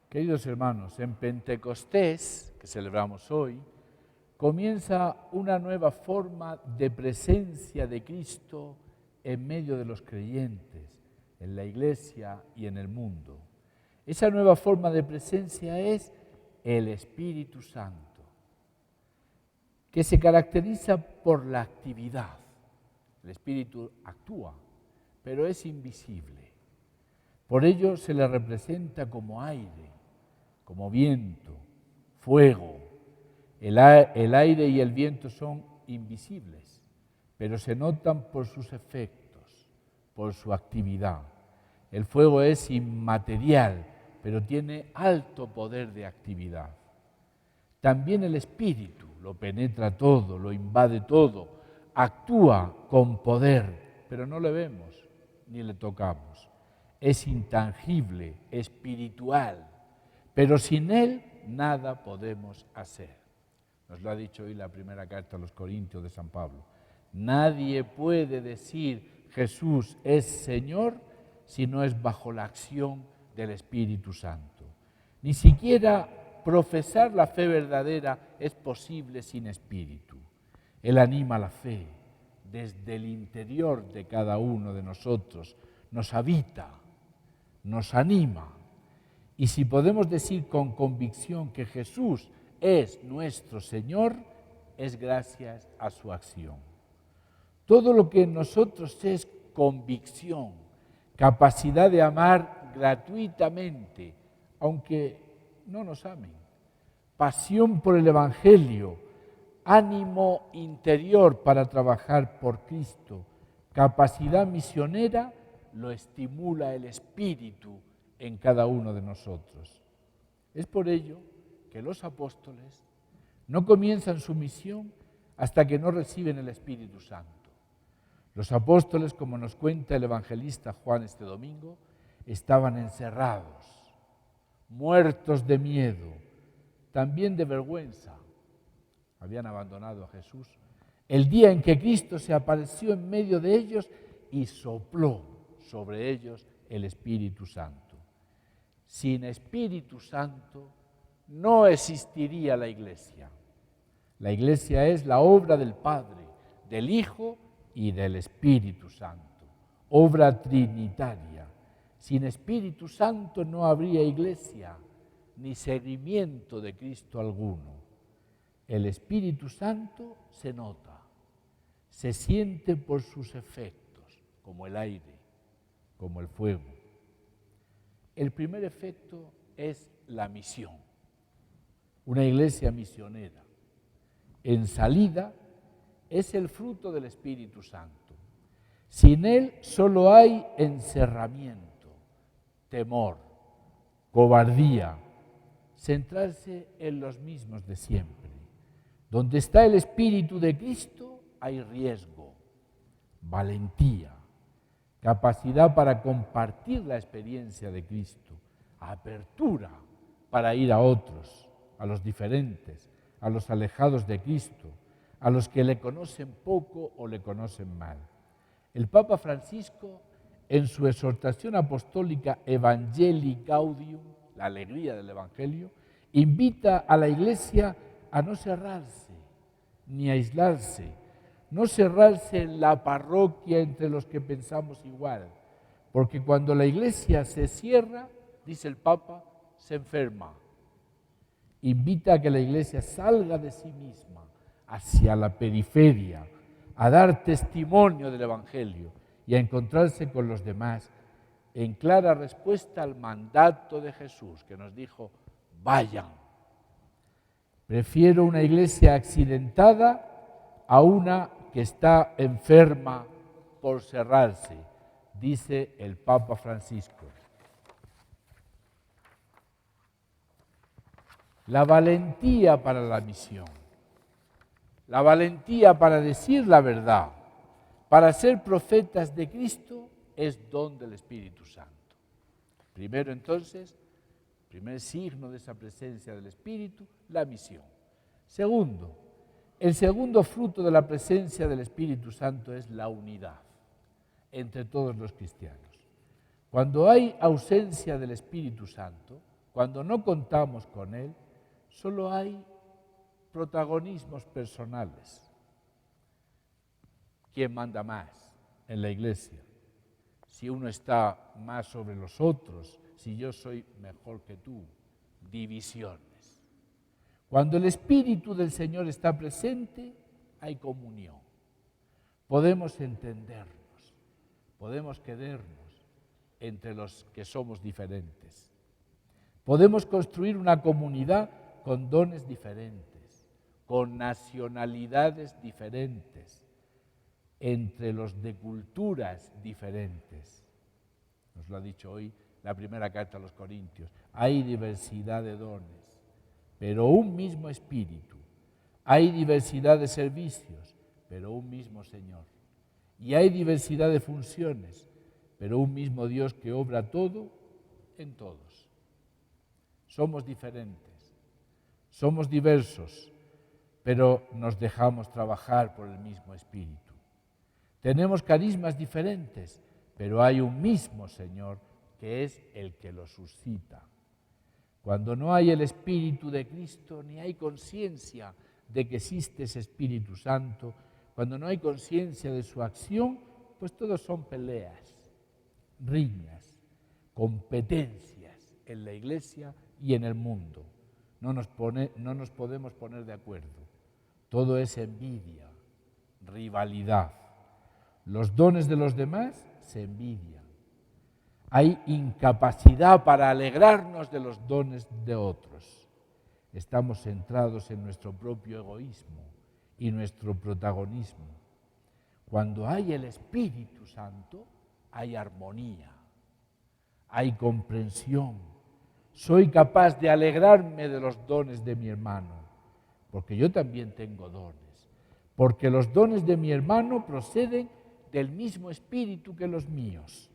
Queridos hermanos, en Pentecostés, que celebramos hoy, comienza una nueva forma de presencia de Cristo en medio de los creyentes, en la Iglesia y en el mundo. Esa nueva forma de presencia es el Espíritu Santo, que se caracteriza por la actividad. El Espíritu actúa, pero es invisible. Por ello se le representa como aire, como viento, fuego. El aire y el viento son invisibles, pero se notan por sus efectos, por su actividad. El fuego es inmaterial, pero tiene alto poder de actividad. También el Espíritu lo penetra todo, lo invade todo, actúa con poder, pero no le vemos ni le tocamos. Es intangible, espiritual, pero sin él nada podemos hacer. Nos lo ha dicho hoy la primera carta a los Corintios de San Pablo. Nadie puede decir Jesús es Señor si no es bajo la acción del Espíritu Santo. Ni siquiera profesar la fe verdadera es posible sin Espíritu. Él anima la fe desde el interior de cada uno de nosotros, nos habita, nos anima. Y si podemos decir con convicción que Jesús es nuestro Señor, es gracias a su acción. Todo lo que en nosotros es convicción, capacidad de amar gratuitamente, aunque no nos amen, pasión por el Evangelio, ánimo interior para trabajar por Cristo, capacidad misionera, lo estimula el Espíritu en cada uno de nosotros. Es por ello que los apóstoles no comienzan su misión hasta que no reciben el Espíritu Santo. Los apóstoles, como nos cuenta el evangelista Juan este domingo, estaban encerrados, muertos de miedo, también de vergüenza. Habían abandonado a Jesús el día en que Cristo se apareció en medio de ellos y sopló sobre ellos el Espíritu Santo. Sin Espíritu Santo no existiría la Iglesia. La Iglesia es la obra del Padre, del Hijo y del Espíritu Santo, obra trinitaria. Sin Espíritu Santo no habría Iglesia ni seguimiento de Cristo alguno. El Espíritu Santo se nota, se siente por sus efectos, como el aire, como el fuego. El primer efecto es la misión, una iglesia misionera. En salida es el fruto del Espíritu Santo. Sin él solo hay encerramiento, temor, cobardía, centrarse en los mismos de siempre. Donde está el Espíritu de Cristo hay riesgo, valentía, capacidad para compartir la experiencia de Cristo, apertura para ir a otros, a los diferentes, a los alejados de Cristo, a los que le conocen poco o le conocen mal. El Papa Francisco, en su exhortación apostólica Evangelii Gaudium, la alegría del Evangelio, invita a la Iglesia a no cerrarse ni aislarse, no cerrarse en la parroquia entre los que pensamos igual, porque cuando la Iglesia se cierra, dice el Papa, se enferma. Invita a que la Iglesia salga de sí misma hacia la periferia, a dar testimonio del Evangelio y a encontrarse con los demás en clara respuesta al mandato de Jesús, que nos dijo, vayan. Prefiero una iglesia accidentada a una que está enferma por cerrarse, dice el Papa Francisco. La valentía para la misión, la valentía para decir la verdad, para ser profetas de Cristo, es don del Espíritu Santo. Primero entonces, primer signo de esa presencia del Espíritu, la misión. Segundo, el segundo fruto de la presencia del Espíritu Santo es la unidad entre todos los cristianos. Cuando hay ausencia del Espíritu Santo, Cuando no contamos con Él, solo hay protagonismos personales. ¿Quién manda más en la iglesia? Si uno está más sobre los otros, si yo soy mejor que tú, divisiones. Cuando el Espíritu del Señor está presente, hay comunión. Podemos entendernos, podemos querernos entre los que somos diferentes. Podemos construir una comunidad con dones diferentes, con nacionalidades diferentes, entre los de culturas diferentes. Nos lo ha dicho hoy la primera carta a los Corintios. Hay diversidad de dones, pero un mismo Espíritu. Hay diversidad de servicios, pero un mismo Señor. Y hay diversidad de funciones, pero un mismo Dios que obra todo en todos. Somos diferentes, somos diversos, pero nos dejamos trabajar por el mismo Espíritu. Tenemos carismas diferentes, pero hay un mismo Señor que es el que los suscita. Cuando no hay el Espíritu de Cristo, ni hay conciencia de que existe ese Espíritu Santo, cuando no hay conciencia de su acción, pues todos son peleas, riñas, competencias en la Iglesia y en el mundo. No nos podemos poner de acuerdo. Todo es envidia, rivalidad. Los dones de los demás se envidian. Hay incapacidad para alegrarnos de los dones de otros. Estamos centrados en nuestro propio egoísmo y nuestro protagonismo. Cuando hay el Espíritu Santo, hay armonía, hay comprensión. Soy capaz de alegrarme de los dones de mi hermano, porque yo también tengo dones, porque los dones de mi hermano proceden del mismo Espíritu que los míos.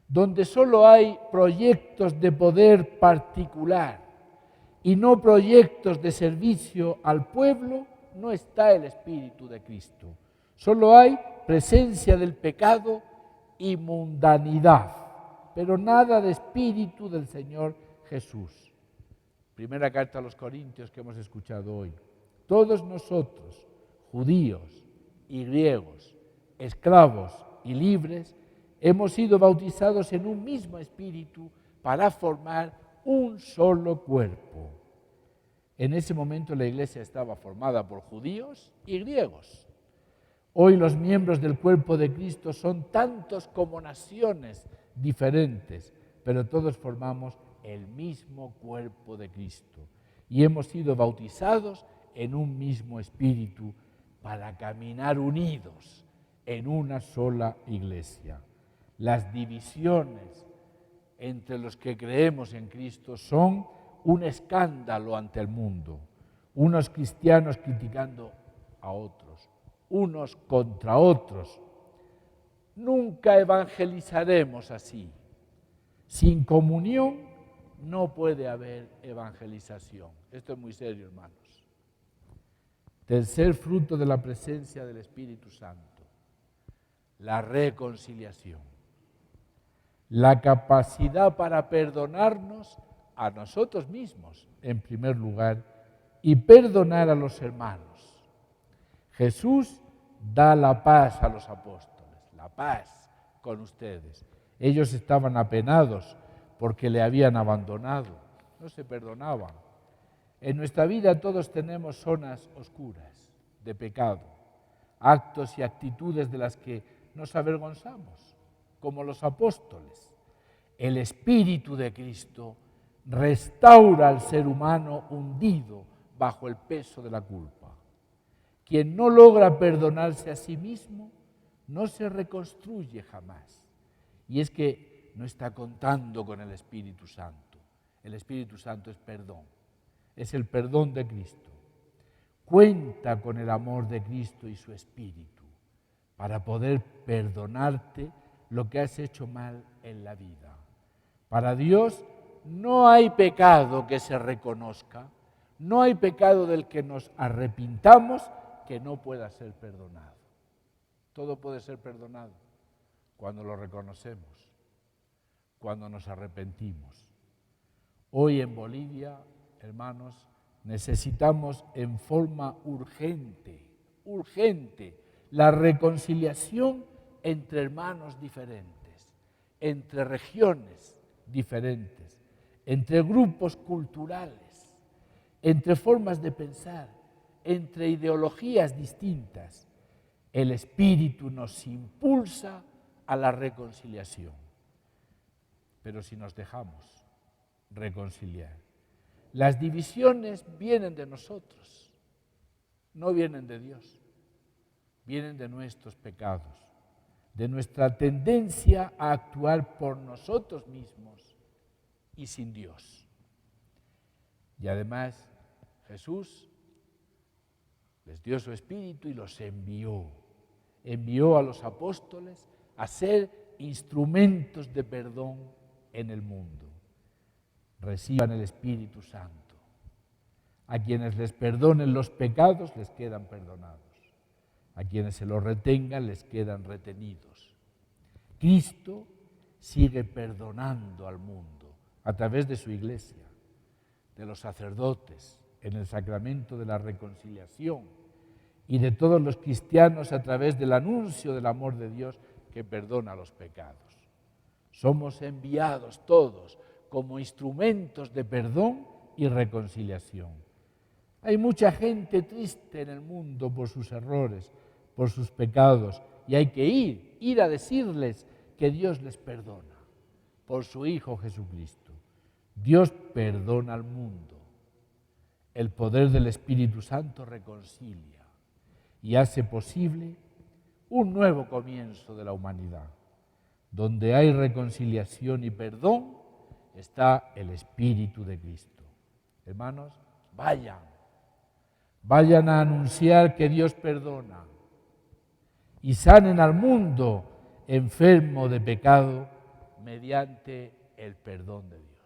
Donde solo hay proyectos de poder particular y no proyectos de servicio al pueblo, no está el Espíritu de Cristo. Solo hay presencia del pecado y mundanidad, pero nada de Espíritu del Señor Jesús. Primera carta a los Corintios que hemos escuchado hoy. Todos nosotros, judíos y griegos, esclavos y libres, hemos sido bautizados en un mismo Espíritu para formar un solo cuerpo. En ese momento la iglesia estaba formada por judíos y griegos. Hoy los miembros del cuerpo de Cristo son tantos como naciones diferentes, pero todos formamos el mismo cuerpo de Cristo y hemos sido bautizados en un mismo Espíritu para caminar unidos en una sola iglesia. Las divisiones entre los que creemos en Cristo son un escándalo ante el mundo. Unos cristianos criticando a otros, unos contra otros. Nunca evangelizaremos así. Sin comunión no puede haber evangelización. Esto es muy serio, hermanos. Tercer fruto de la presencia del Espíritu Santo, la reconciliación. La capacidad para perdonarnos a nosotros mismos, en primer lugar, y perdonar a los hermanos. Jesús da la paz a los apóstoles, la paz con ustedes. Ellos estaban apenados porque le habían abandonado, no se perdonaban. En nuestra vida todos tenemos zonas oscuras de pecado, actos y actitudes de las que nos avergonzamos, como los apóstoles. El Espíritu de Cristo restaura al ser humano hundido bajo el peso de la culpa. Quien no logra perdonarse a sí mismo, no se reconstruye jamás. Y es que no está contando con el Espíritu Santo. El Espíritu Santo es perdón, es el perdón de Cristo. Cuenta con el amor de Cristo y su Espíritu para poder perdonarte lo que has hecho mal en la vida. Para Dios no hay pecado que se reconozca, no hay pecado del que nos arrepintamos que no pueda ser perdonado. Todo puede ser perdonado cuando lo reconocemos, cuando nos arrepentimos. Hoy en Bolivia, hermanos, necesitamos en forma urgente, la reconciliación entre hermanos diferentes, entre regiones diferentes, entre grupos culturales, entre formas de pensar, entre ideologías distintas. El Espíritu nos impulsa a la reconciliación. Pero si nos dejamos reconciliar, las divisiones vienen de nosotros, no vienen de Dios, vienen de nuestros pecados, de nuestra tendencia a actuar por nosotros mismos y sin Dios. Y además Jesús les dio su Espíritu y los envió a los apóstoles a ser instrumentos de perdón en el mundo. Reciban el Espíritu Santo. A quienes les perdonen los pecados les quedan perdonados. A quienes se los retengan les quedan retenidos. Cristo sigue perdonando al mundo a través de su Iglesia, de los sacerdotes en el sacramento de la reconciliación y de todos los cristianos a través del anuncio del amor de Dios que perdona los pecados. Somos enviados todos como instrumentos de perdón y reconciliación. Hay mucha gente triste en el mundo por sus errores, por sus pecados, y hay que ir a decirles que Dios les perdona por su Hijo Jesucristo. Dios perdona al mundo. El poder del Espíritu Santo reconcilia y hace posible un nuevo comienzo de la humanidad. Donde hay reconciliación y perdón, está el Espíritu de Cristo. Hermanos, vayan a anunciar que Dios perdona y sanen al mundo enfermo de pecado mediante el perdón de Dios.